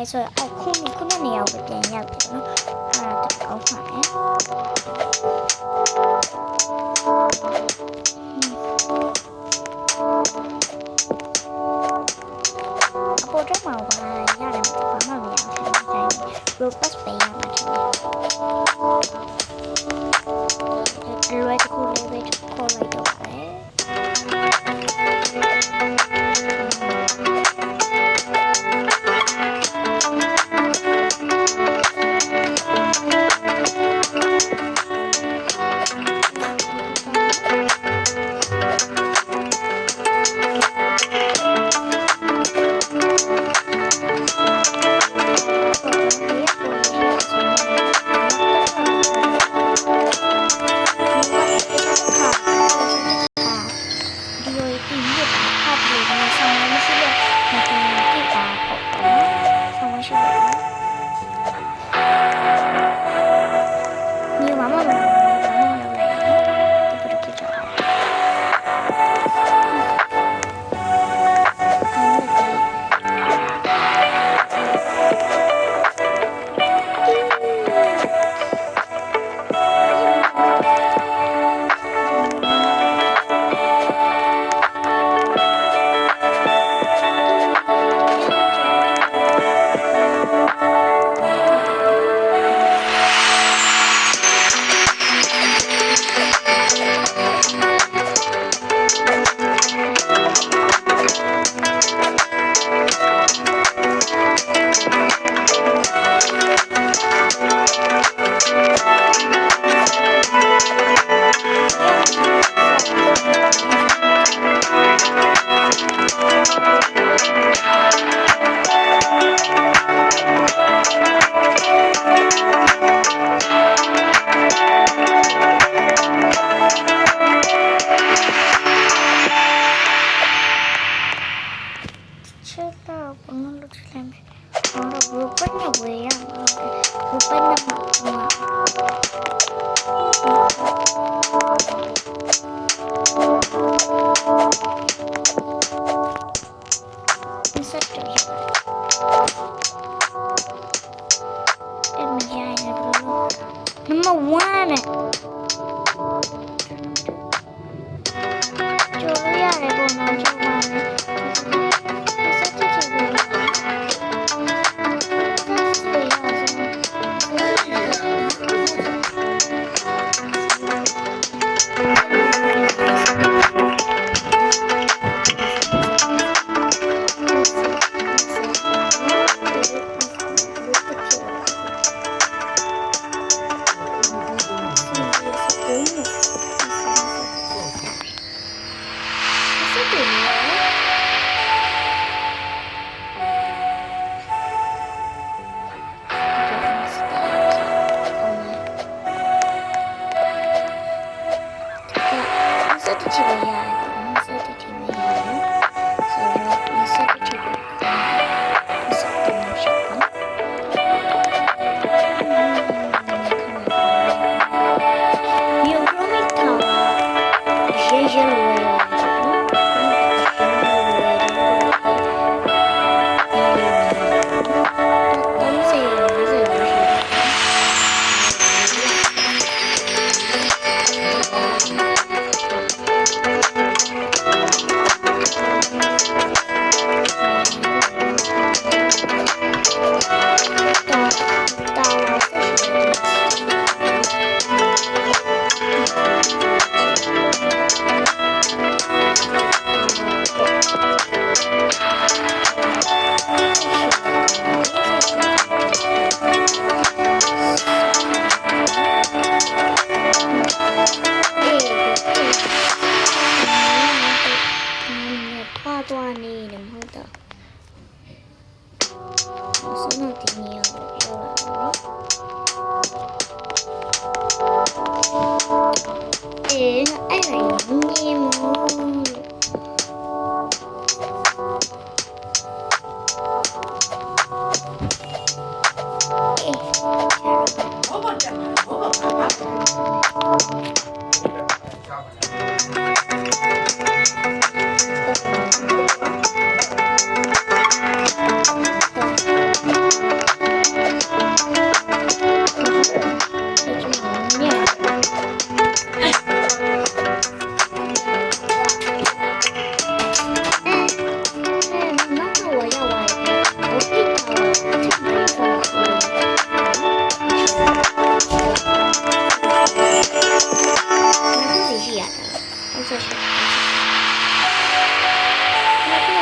လိုက်ဆိုတော့ခုနှစ်နေရာကိုပြန်ရောက်ပြီနော်အဲ့ဒါတော့ကောင်းပါမယ်အပေါ်တော့မှာပါရတယ်ဘာမှမရဘူးအဲ့ဒါ robust ပဲရမှာဖြစ်တယ်လွယ်တခုလေးပဲခေါ်လိုက်တော့ပါတယ်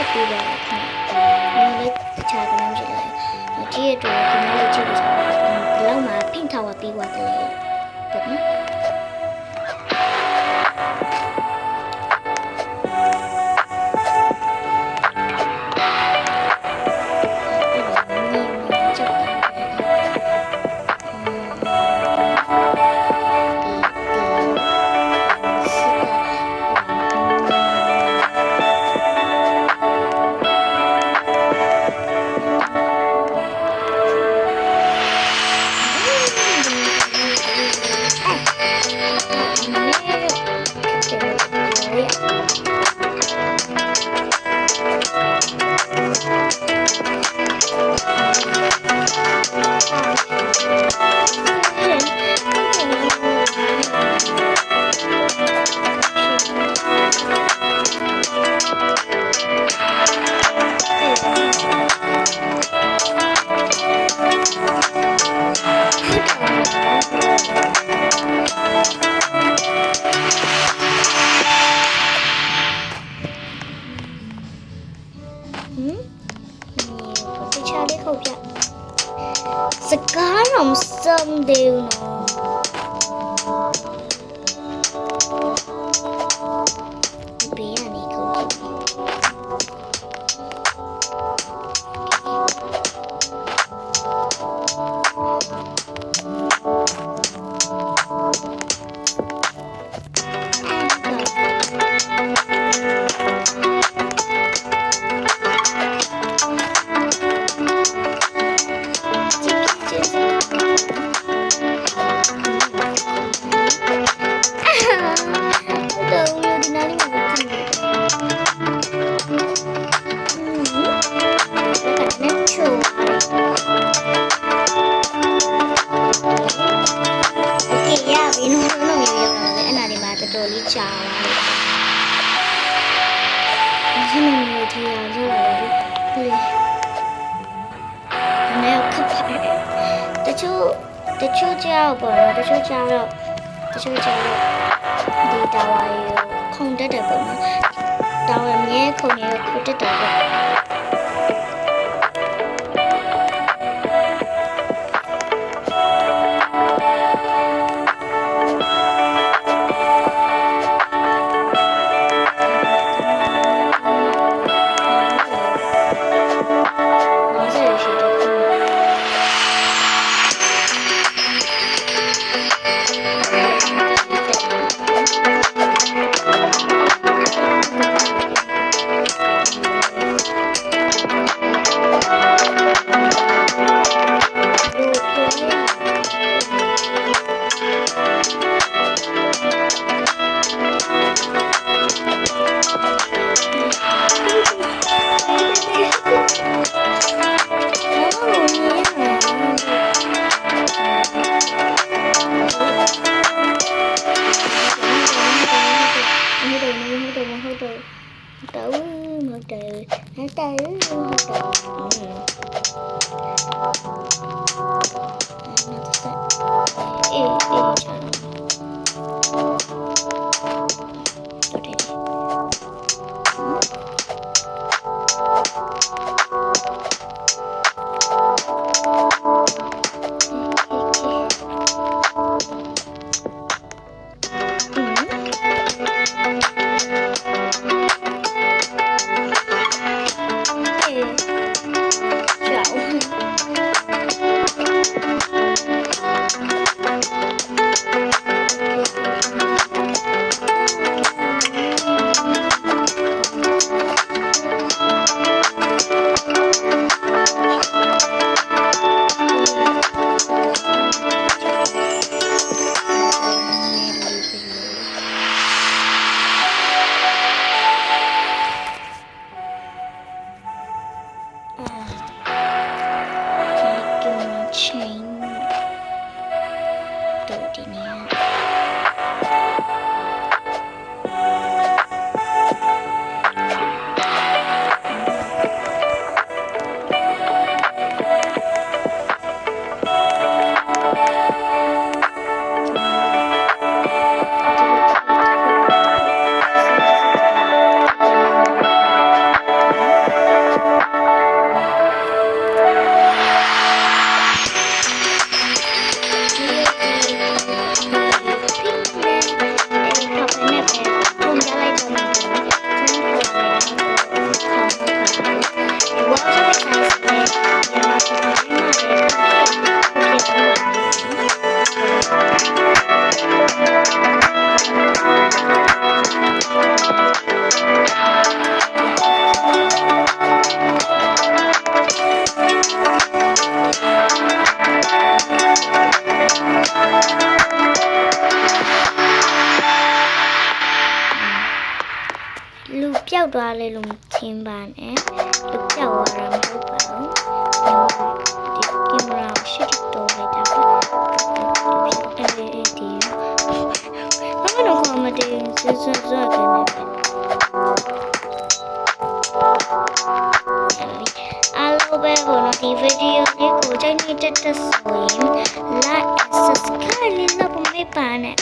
က်ပြီးတော့ခင်ဗျာဒီလေးတခြားကလည်းကြည့်လိုက်ကြည့်ရတော့ဒီနေ့လေးကြည့်လို့ဆိုတော့ဒီလောက်မှာဖိထားဝပြီးသွားတယ်ပေါ့နော်စကားတော့မစုံသေးဘူးနော်ဘေးကနေခုတ်ကြည့်တော်လေးကြာလာတယ်အဲ့နာမျိုးထီအောင်လုပ်လာတယ်လေ။အဲ့ခပ်ပါတယ်။တချို့ကြောက်ပေါ့နော်။တချို့ကြောက်ဒီတာဝါရီခုန်တက်တယ်ပေါ့နော်။တာဝါမြဲခုန်နေခုတက်တယ်ပေါ့။ Ciao. ပျောက်သွားလေလို့ထင်ပါနဲ့လူပျောက်သွားတာမဟုတ်ပါဘူးဒီကင်မရာရှစ်တော့လိုက်တာပါဒီဘာမှတော့မတည်စွတ်ကနေအားလုံးပဲဘောနော်ဒီဗီဒီယိုလေးကိုကြိုက်နေတဲ့ဆိုရင် like and subscribe လေးလုပ်ဖို့မပါနဲ့